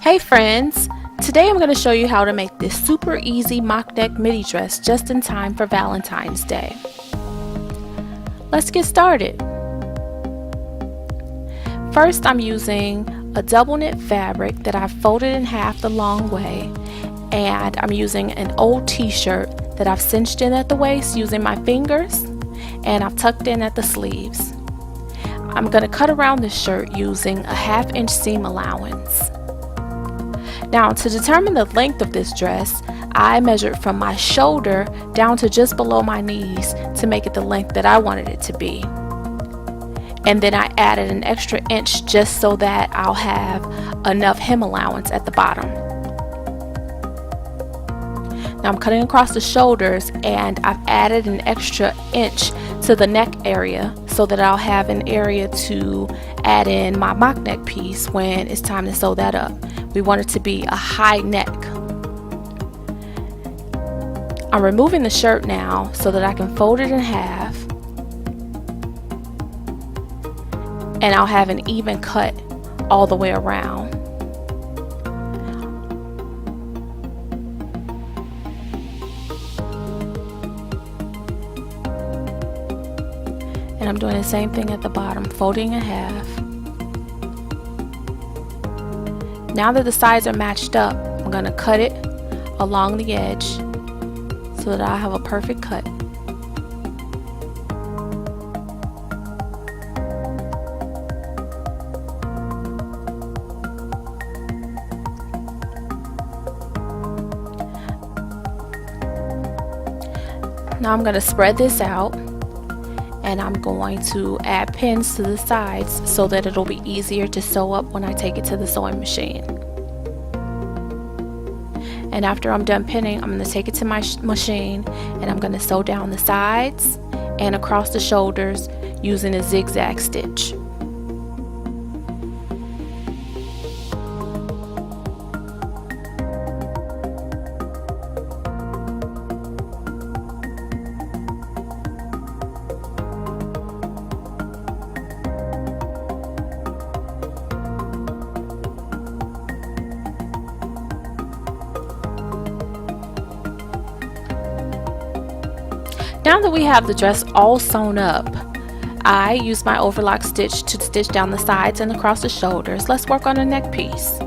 Hey friends! Today I'm going to show you how to make this super easy mock neck midi dress just in time for Valentine's Day. Let's get started. First, I'm using a double knit fabric that I've folded in half the long way, and I'm using an old t-shirt that I've cinched in at the waist using my fingers, and I've tucked in at the sleeves. I'm going to cut around this shirt using a 1/2 inch seam allowance. Now, to determine the length of this dress, I measured from my shoulder down to just below my knees to make it the length that I wanted it to be. And then I added an extra inch just so that I'll have enough hem allowance at the bottom. Now I'm cutting across the shoulders, and I've added an extra inch to the neck area so that I'll have an area to add in my mock neck piece when it's time to sew that up. We want it to be a high neck. I'm removing the shirt now so that I can fold it in half, and I'll have an even cut all the way around. And I'm doing the same thing at the bottom, folding in half. Now that the sides are matched up, I'm going to cut it along the edge so that I have a perfect cut. Now I'm going to spread this out, and I'm going to add pins to the sides so that it'll be easier to sew up when I take it to the sewing machine. And after I'm done pinning, I'm going to take it to my machine, and I'm going to sew down the sides and across the shoulders using a zigzag stitch. Now that we have the dress all sewn up, I use my overlock stitch to stitch down the sides and across the shoulders. Let's work on the neck piece.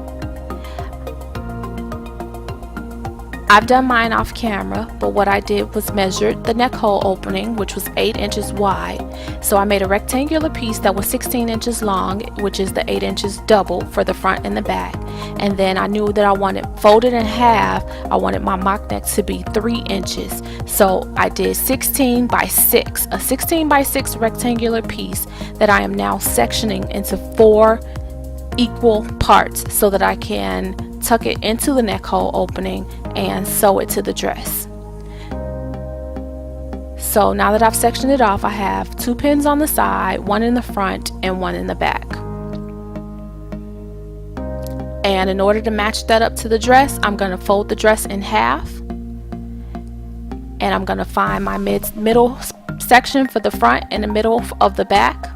I've done mine off camera, but what I did was measured the neck hole opening, which was 8 inches wide. So I made a rectangular piece that was 16 inches long, which is the 8 inches double for the front and the back. And then I knew that I wanted folded in half, I wanted my mock neck to be 3 inches. So I did 16 by 6, a 16 by 6 rectangular piece that I am now sectioning into 4 equal parts so that I can tuck it into the neck hole opening and sew it to the dress. So now that I've sectioned it off, I have 2 pins on the side, 1 in the front and 1 in the back. And in order to match that up to the dress, I'm going to fold the dress in half, and I'm going to find my middle section for the front and the middle of the back,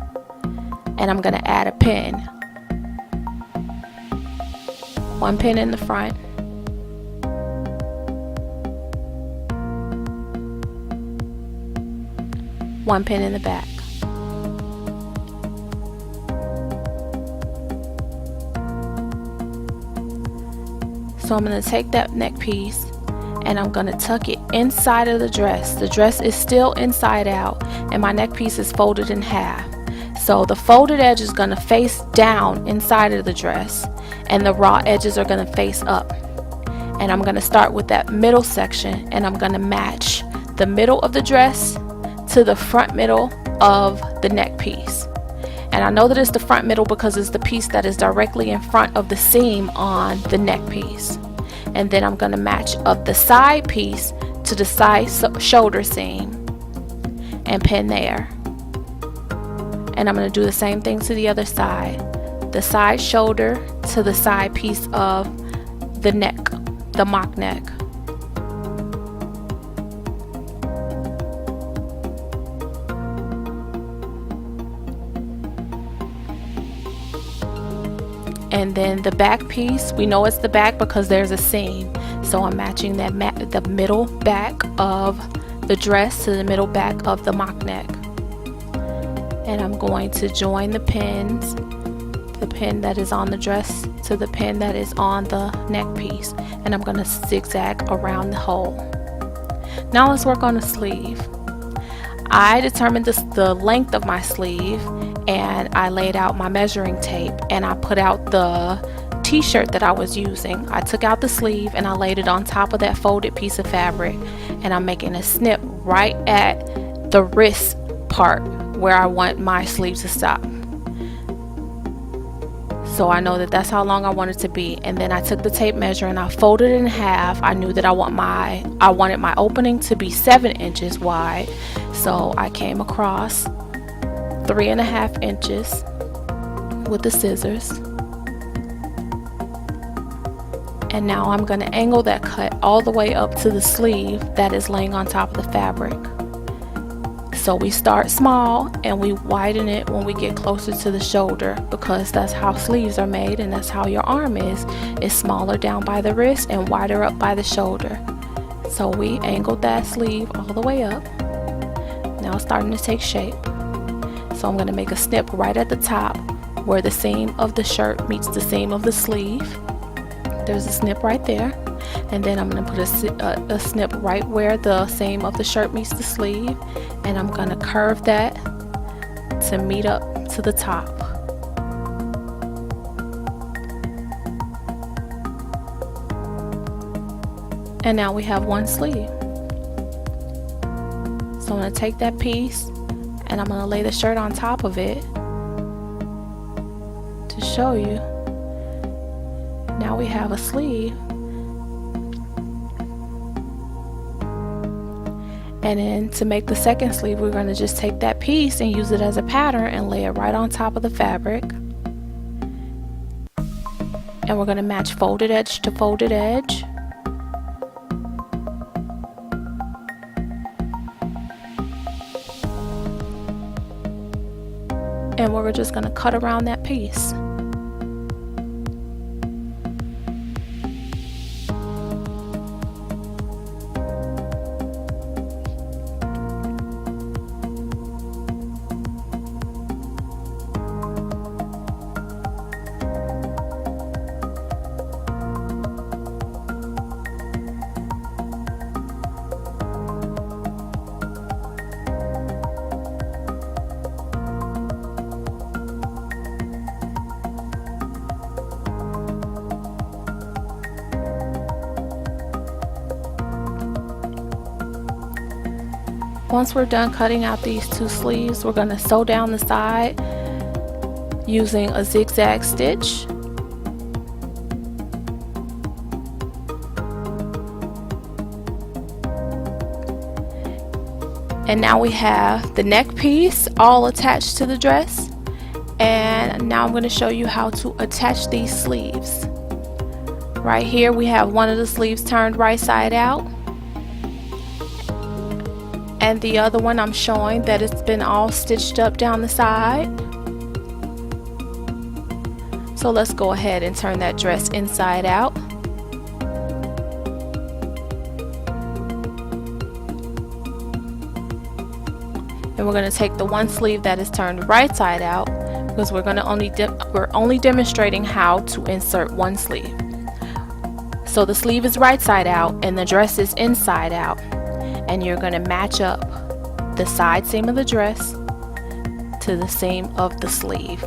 and I'm going to add a pin. 1 pin in the front, one pin in the back. So I'm going to take that neck piece and I'm going to tuck it inside of the dress. The dress is still inside out, and my neck piece is folded in half. So the folded edge is going to face down inside of the dress, and the raw edges are going to face up. And I'm going to start with that middle section, and I'm going to match the middle of the dress to the front middle of the neck piece. And I know that it's the front middle because it's the piece that is directly in front of the seam on the neck piece. And then I'm going to match up the side piece to the side shoulder seam and pin there. And I'm going to do the same thing to the other side. The side shoulder to the side piece of the neck, the mock neck. And then the back piece, we know it's the back because there's a seam. So I'm matching that the middle back of the dress to the middle back of the mock neck. And I'm going to join the pins, the pin that is on the dress to the pin that is on the neck piece, and I'm going to zigzag around the hole. Now let's work on the sleeve. I determined the length of my sleeve, and I laid out my measuring tape, and I put out the t-shirt that I was using. I took out the sleeve and I laid it on top of that folded piece of fabric, and I'm making a snip right at the wrist part where I want my sleeve to stop. So I know that that's how long I want it to be. And then I took the tape measure and I folded it in half. I knew that I wanted my opening to be 7 inches wide. So I came across 3.5 inches with the scissors. And now I'm going to angle that cut all the way up to the sleeve that is laying on top of the fabric. So we start small and we widen it when we get closer to the shoulder, because that's how sleeves are made, and that's how your arm is. It's smaller down by the wrist and wider up by the shoulder. So we angled that sleeve all the way up. Now it's starting to take shape. So I'm going to make a snip right at the top where the seam of the shirt meets the seam of the sleeve. There's a snip right there. And then I'm going to put a snip right where the seam of the shirt meets the sleeve, and I'm going to curve that to meet up to the top. And now we have one sleeve. So I'm going to take that piece and I'm going to lay the shirt on top of it to show you. Now we have a sleeve. And then to make the second sleeve, we're going to just take that piece and use it as a pattern and lay it right on top of the fabric. And we're going to match folded edge to folded edge. And we're just going to cut around that piece. Once we're done cutting out these two sleeves, we're going to sew down the side using a zigzag stitch. And now we have the neck piece all attached to the dress. And now I'm going to show you how to attach these sleeves. Right here we have one of the sleeves turned right side out. And the other one I'm showing that it's been all stitched up down the side. So let's go ahead and turn that dress inside out. And we're going to take the one sleeve that is turned right side out, because we're only demonstrating how to insert one sleeve. So the sleeve is right side out and the dress is inside out. And you're going to match up the side seam of the dress to the seam of the sleeve.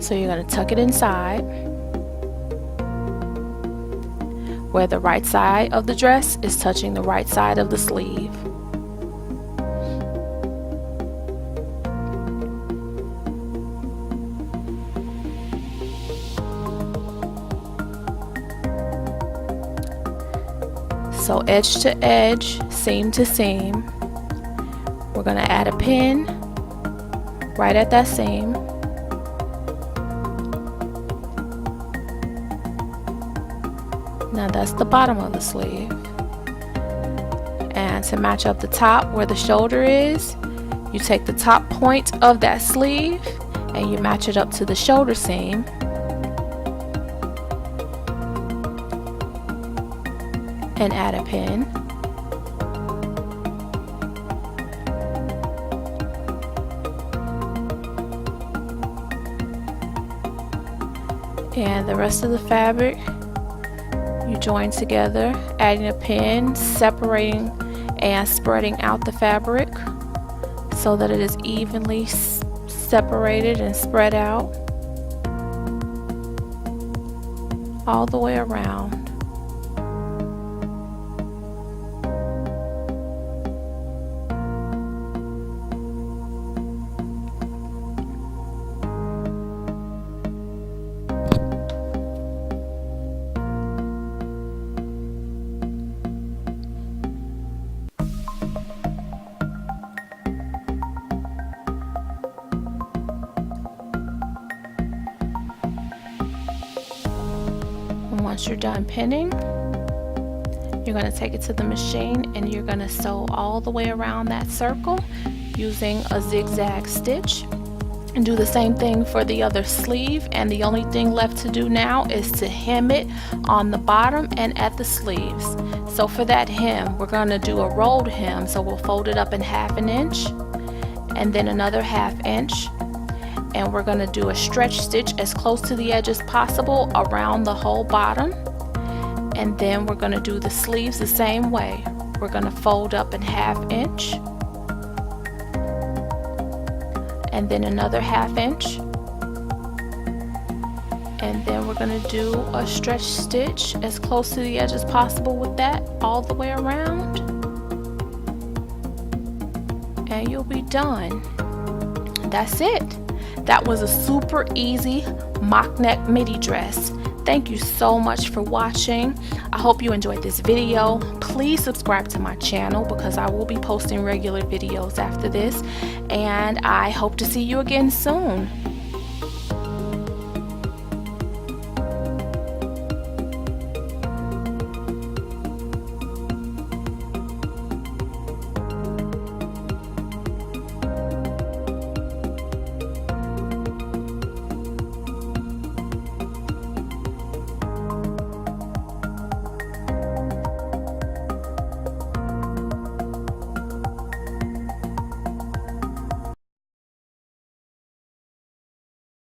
So you're going to tuck it inside where the right side of the dress is touching the right side of the sleeve. So edge to edge, seam to seam, we're going to add a pin right at that seam. Now that's the bottom of the sleeve. And to match up the top where the shoulder is, you take the top point of that sleeve and you match it up to the shoulder seam. And add a pin. And the rest of the fabric you join together, adding a pin, separating and spreading out the fabric so that it is evenly separated and spread out all the way around. Once you're done pinning, you're going to take it to the machine and you're going to sew all the way around that circle using a zigzag stitch, and do the same thing for the other sleeve. And the only thing left to do now is to hem it on the bottom and at the sleeves. So for that hem, we're going to do a rolled hem, so we'll fold it up in 1/2 inch and then another 1/2 inch, and we're going to do a stretch stitch as close to the edge as possible around the whole bottom. And then we're going to do the sleeves the same way. We're going to fold up in 1/2 inch and then another 1/2 inch, and then we're going to do a stretch stitch as close to the edge as possible with that all the way around, and you'll be done. That's it. That was a super easy mock neck midi dress. Thank you so much for watching. I hope you enjoyed this video. Please subscribe to my channel because I will be posting regular videos after this, and I hope to see you again soon.